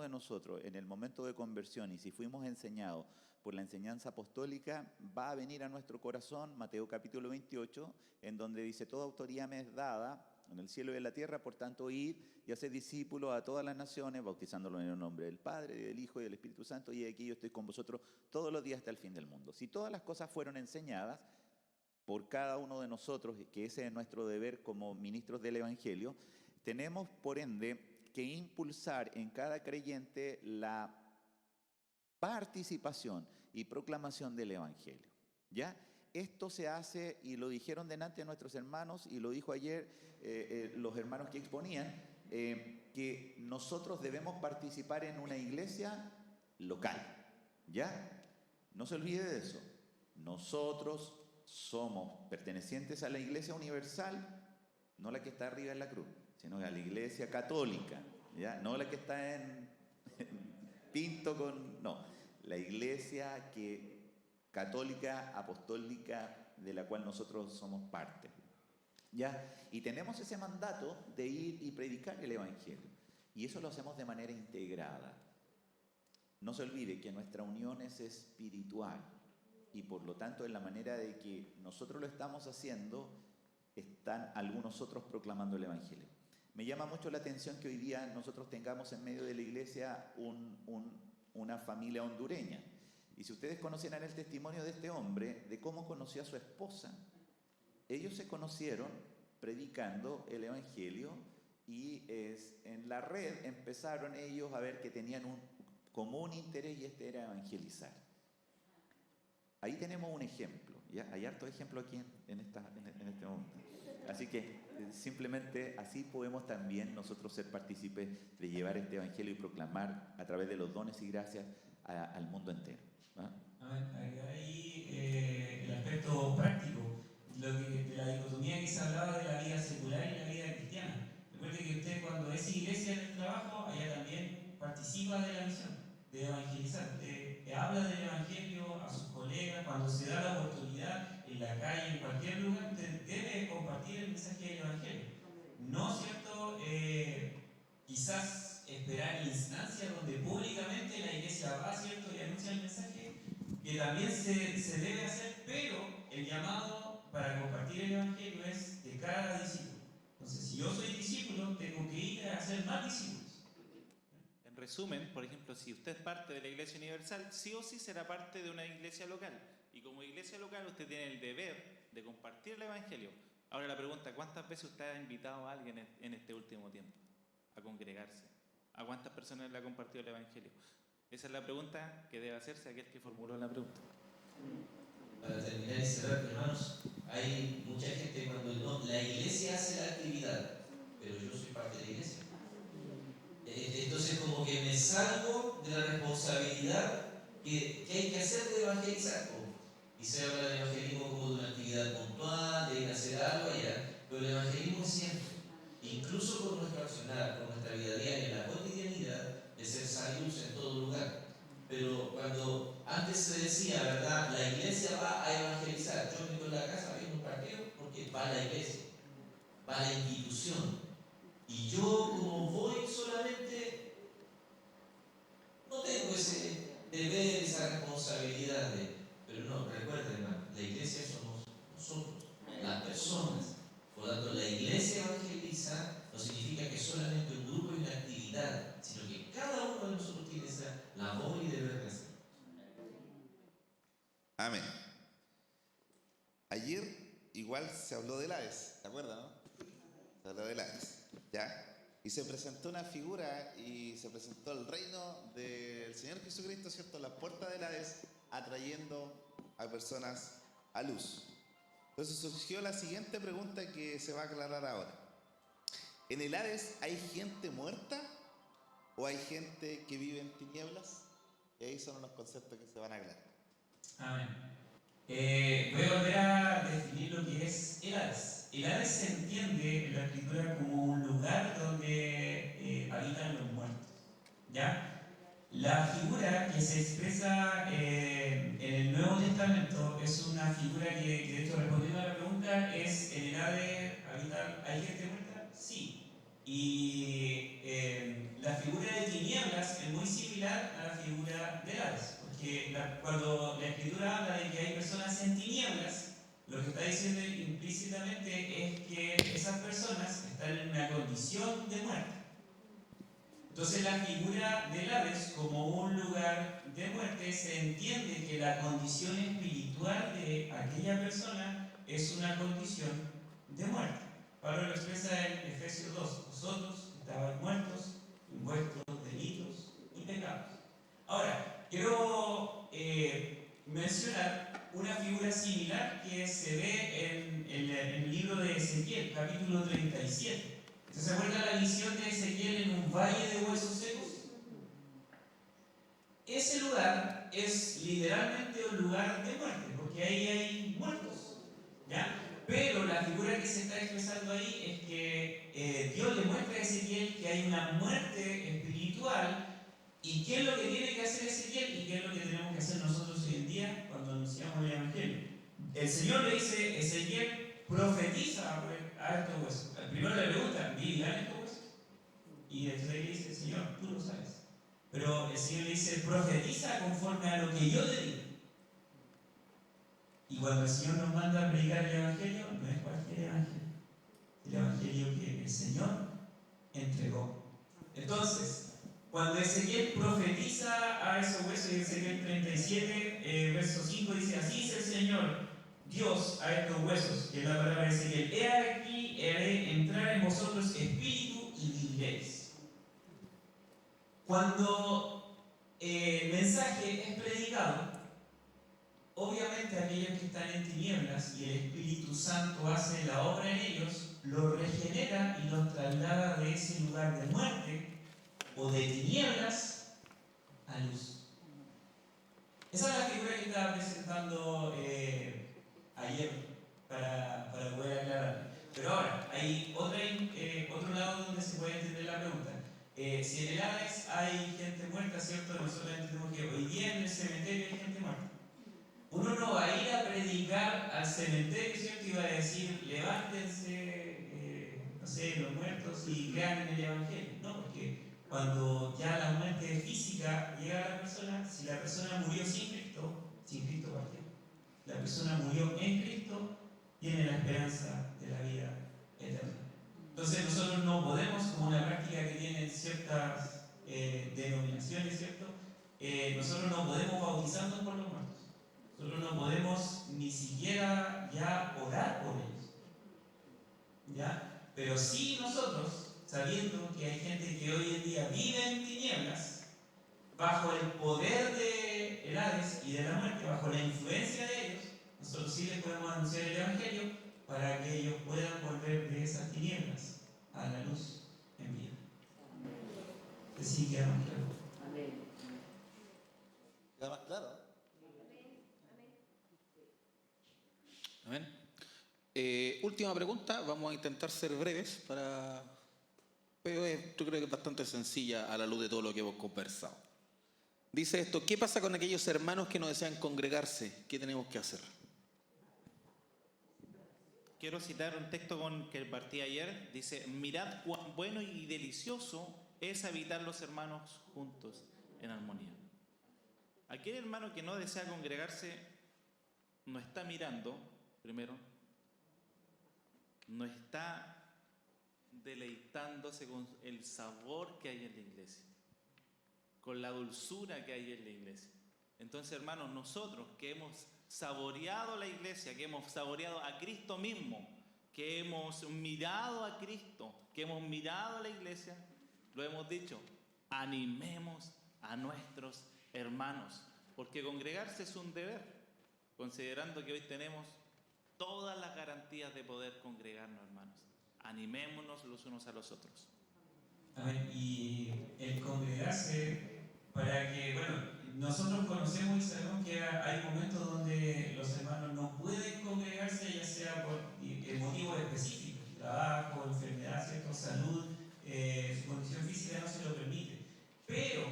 Speaker 5: de nosotros, en el momento de conversión, y si fuimos enseñados por la enseñanza apostólica, va a venir a nuestro corazón, Mateo capítulo 28, en donde dice, toda autoridad me es dada en el cielo y en la tierra, por tanto, id y haced discípulos a todas las naciones, bautizándolos en el nombre del Padre, del Hijo y del Espíritu Santo, y aquí yo estoy con vosotros todos los días hasta el fin del mundo. Si todas las cosas fueron enseñadas por cada uno de nosotros, que ese es nuestro deber como ministros del Evangelio, tenemos, por ende, que impulsar en cada creyente la participación y proclamación del Evangelio. ¿Ya? Esto se hace, y lo dijeron delante nuestros hermanos, y lo dijo ayer los hermanos que exponían, que nosotros debemos participar en una iglesia local. ¿Ya? No se olvide de eso. Nosotros somos pertenecientes a la iglesia universal, no la que está arriba en la cruz, sino a la iglesia católica, ¿ya? No la que está en Pinto con... No, la iglesia católica, apostólica, de la cual nosotros somos parte. ¿Ya? Y tenemos ese mandato de ir y predicar el Evangelio. Y eso lo hacemos de manera integrada. No se olvide que nuestra unión es espiritual. Y por lo tanto, en la manera de que nosotros lo estamos haciendo, están algunos otros proclamando el Evangelio. Me llama mucho la atención que hoy día nosotros tengamos en medio de la iglesia una familia hondureña. Y si ustedes conocieran el testimonio de este hombre, de cómo conoció a su esposa, ellos se conocieron predicando el Evangelio y en la red empezaron ellos a ver que tenían un común interés y este era evangelizar. Ahí tenemos un ejemplo, ¿ya? Hay hartos ejemplos aquí en este momento. Así que simplemente así podemos también nosotros ser partícipes de llevar este Evangelio y proclamar a través de los dones y gracias al mundo entero. ¿Ah?
Speaker 7: Ahí el aspecto práctico, de la dicotomía que se hablaba de la vida secular y la vida cristiana. Recuerde que usted cuando es iglesia en el trabajo, allá también participa de la misión, de evangelizar. Usted habla del Evangelio a sus colegas, cuando se da la oportunidad en la calle, en cualquier lugar, usted debe compartir el mensaje del Evangelio. No, ¿cierto? Quizás esperar instancias donde públicamente la iglesia va, ¿cierto? Y anuncia el mensaje, que también se debe hacer, pero el llamado para compartir el Evangelio es de cada discípulo. Entonces, si yo soy discípulo, tengo que ir a hacer más discípulos.
Speaker 3: En resumen, por ejemplo, si usted es parte de la Iglesia Universal, sí o sí será parte de una iglesia local. Y como iglesia local, usted tiene el deber de compartir el Evangelio. Ahora la pregunta, ¿cuántas veces usted ha invitado a alguien en este último tiempo a congregarse? ¿A cuántas personas le ha compartido el Evangelio? Esa es la pregunta que debe hacerse aquel que formuló la pregunta.
Speaker 6: Para terminar y cerrar, hermanos, hay mucha gente cuando la iglesia hace la actividad, pero yo soy parte de la iglesia. Entonces como que me salgo de la responsabilidad que hay que hacer de evangelizar. Y se habla del evangelismo como de una actividad puntual, de ir a hacer algo allá, pero el evangelismo es siempre, incluso con nuestro accionar, con nuestra vida diaria, en la cotidianidad, de ser sal y luz en todo lugar. Pero cuando antes se decía, ¿verdad? La iglesia va a evangelizar. Yo vengo en la casa viendo un partido porque va a la iglesia, va a la institución. Y yo como voy solamente, no tengo ese deber, esa esa responsabilidad de, pero no, recuerden, hermano, la iglesia somos nosotros, las personas. Por lo tanto, la iglesia evangeliza no significa que solamente un grupo y una actividad, sino que cada uno de nosotros tiene esa labor y deber de hacer.
Speaker 2: Amén. Ayer igual se habló del Hades, ¿te acuerdas, no? Se habló del Hades, ¿ya? Y se presentó una figura y se presentó el reino del Señor Jesucristo, ¿cierto? En las puertas del Hades, atrayendo a personas a luz. Entonces surgió la siguiente pregunta que se va a aclarar ahora. ¿En el Hades hay gente muerta o hay gente que vive en tinieblas? Y ahí son los conceptos que se van a aclarar.
Speaker 7: Amén. Voy a volver a definir lo que es el Hades. El Hades se entiende en la escritura como un lugar donde habitan los muertos. ¿Ya? La figura que se expresa en el Nuevo Testamento es una figura que de hecho, respondiendo a la pregunta, es en el Hades ¿hay gente muerta? Sí. Y la figura de tinieblas es muy similar a la figura del Hades. Porque cuando la escritura habla de que hay personas en tinieblas, lo que está diciendo implícitamente es que esas personas están en una condición de muerte. Entonces la figura del Hades como un lugar de muerte se entiende que la condición espiritual de aquella persona es una condición de muerte. Pablo lo expresa en Efesios 2. Vosotros estabais muertos en vuestros delitos y pecados. Ahora, quiero mencionar una figura similar que se ve en el libro de Ezequiel, capítulo 37. ¿Se acuerda la visión de Ezequiel en un valle de huesos secos? Ese lugar es literalmente un lugar de muerte, porque ahí hay muertos, ¿ya? Pero la figura que se está expresando ahí es que Dios le muestra a Ezequiel que hay una muerte espiritual. ¿Y qué es lo que tiene que hacer Ezequiel? ¿Y qué es lo que tenemos que hacer nosotros hoy en día cuando anunciamos el Evangelio? El Señor le dice, Ezequiel, profetiza a estos huesos. Primero le pregunta, ¿vivirán estos huesos? Y Ezequiel dice, Señor, tú lo sabes. Pero el Señor le dice, profetiza conforme a lo que yo te digo. Y cuando el Señor nos manda a predicar el Evangelio, no es cualquier Evangelio. El Evangelio que el Señor entregó. Entonces, cuando Ezequiel profetiza a esos huesos, en Ezequiel 37, verso 5, dice, así dice el Señor, Dios a estos huesos, que es la palabra de Ezequiel, he aquí, haré entrar en vosotros espíritu y viviréis. Cuando el mensaje es predicado, obviamente aquellos que están en tinieblas y el Espíritu Santo hace la obra en ellos, los regenera y los traslada de ese lugar de muerte o de tinieblas a luz. Esa es la figura que estaba presentando ayer para poder aclarar. Pero ahora, hay otro lado donde se puede entender la pregunta. Si en el Hades hay gente muerta, ¿cierto? Nosotros entendemos que hoy día en el cementerio hay gente muerta. Uno no va a ir a predicar al cementerio, ¿cierto? Y va a decir, levántense, no sé, los muertos y crean en el Evangelio. No, porque cuando ya la muerte física llega a la persona, si la persona murió sin Cristo partió. La persona murió en Cristo, tiene la esperanza de la vida eterna. Entonces nosotros no podemos, como una práctica que tienen ciertas denominaciones, ¿cierto? Nosotros no podemos bautizarnos por los muertos. Nosotros no podemos ni siquiera ya orar por ellos. ¿Ya? Pero sí nosotros, sabiendo que hay gente que hoy en día vive en tinieblas, bajo el poder de el Hades y de la muerte, bajo la influencia de ellos, nosotros sí les podemos anunciar el Evangelio para que ellos puedan volver de esas tinieblas a la luz en vida. Así queda más claro.
Speaker 2: ¿Queda más claro?
Speaker 1: Amén. Última pregunta, vamos a intentar ser breves pero yo creo que es bastante sencilla a la luz de todo lo que hemos conversado. Dice esto, ¿qué pasa con aquellos hermanos que no desean congregarse? ¿Qué tenemos que hacer?
Speaker 3: Quiero citar un texto con que partí ayer. Dice, mirad cuán bueno y delicioso es habitar los hermanos juntos en armonía. Aquel hermano que no desea congregarse no está mirando, primero, no está deleitándose con el sabor que hay en la iglesia, con la dulzura que hay en la iglesia. Entonces, hermanos, nosotros que hemos saboreado la iglesia, que hemos saboreado a Cristo mismo, que hemos mirado a Cristo, que hemos mirado a la iglesia, lo hemos dicho, animemos a nuestros hermanos, porque congregarse es un deber, considerando que hoy tenemos todas las garantías de poder congregarnos, hermanos. Animémonos los unos a los otros.
Speaker 7: Amén. Y el congregarse para que, bueno, nosotros conocemos y sabemos que hay momentos donde los hermanos no pueden congregarse, ya sea por motivos específicos, trabajo, enfermedad, ¿cierto? Salud, su condición física no se lo permite. Pero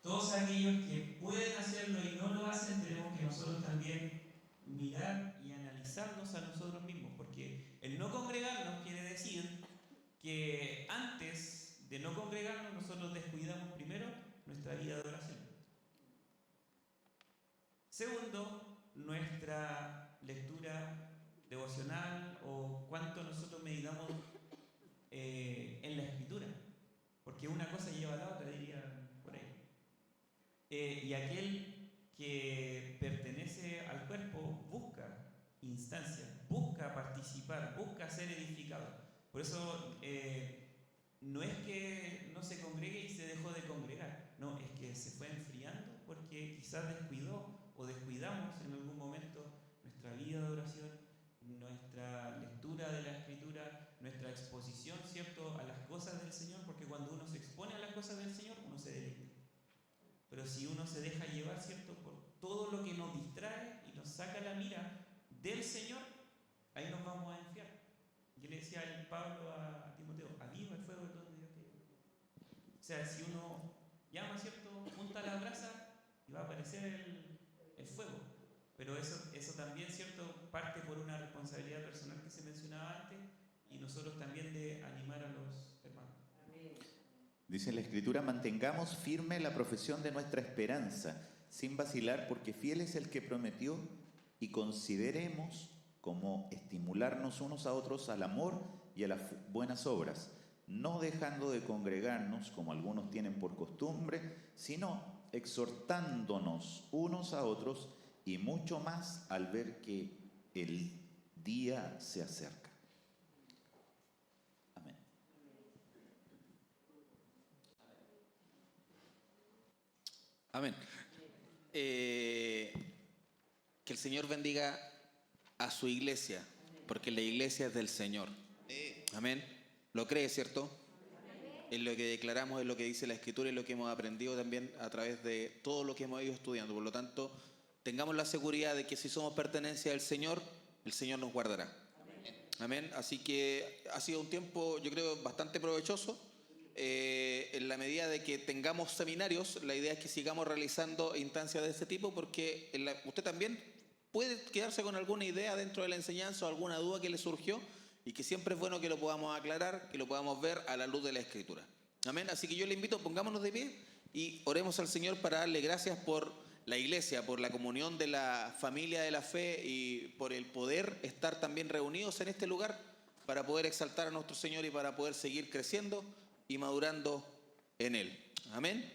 Speaker 7: todos aquellos que pueden hacerlo y no lo hacen, tenemos que nosotros también mirar y analizarnos a nosotros mismos, porque el no congregarnos quiere decir que antes de no congregarnos nosotros descuidamos primero nuestra vida de oración. Segundo, nuestra lectura devocional o cuánto nosotros meditamos en la escritura, porque una cosa lleva a la otra, diría por ahí. Y aquel que pertenece al cuerpo busca instancias, busca participar, busca ser edificado. Por eso no es que no se congregue y se dejó de congregar, no, es que se fue enfriando porque quizás descuidó o descuidamos en algún momento nuestra vida de oración, nuestra lectura de la Escritura, nuestra exposición, ¿cierto?, a las cosas del Señor, porque cuando uno se expone a las cosas del Señor, uno se deleita. Pero si uno se deja llevar, ¿cierto?, por todo lo que nos distrae y nos saca la mira del Señor, ahí nos vamos a enfriar. Yo le decía a Pablo a Timoteo, aviva el fuego de donde Dios te dio. O sea, si uno llama, ¿cierto?, junta la brasa y va a aparecer el fuego. Pero eso también, ¿cierto?, parte por una responsabilidad personal que se mencionaba antes y nosotros también de animar a los hermanos.
Speaker 5: Dice la Escritura, mantengamos firme la profesión de nuestra esperanza, sin vacilar, porque fiel es el que prometió, y consideremos como estimularnos unos a otros al amor y a las buenas obras, no dejando de congregarnos, como algunos tienen por costumbre, sino exhortándonos unos a otros, y mucho más al ver que el día se acerca. Amén.
Speaker 1: Amén. Que el Señor bendiga a su iglesia, porque la iglesia es del Señor. Amén. ¿Lo cree, cierto? Es lo que declaramos, es lo que dice la Escritura y lo que hemos aprendido también a través de todo lo que hemos ido estudiando. Por lo tanto, tengamos la seguridad de que si somos pertenencia del Señor, el Señor nos guardará. Amén. Así que ha sido un tiempo, yo creo, bastante provechoso. En la medida de que tengamos seminarios, la idea es que sigamos realizando instancias de este tipo, porque usted también puede quedarse con alguna idea dentro de la enseñanza o alguna duda que le surgió, y que siempre es bueno que lo podamos aclarar, que lo podamos ver a la luz de la Escritura. Amén. Así que yo le invito, pongámonos de pie y oremos al Señor para darle gracias por la iglesia, por la comunión de la familia de la fe y por el poder estar también reunidos en este lugar para poder exaltar a nuestro Señor y para poder seguir creciendo y madurando en Él. Amén.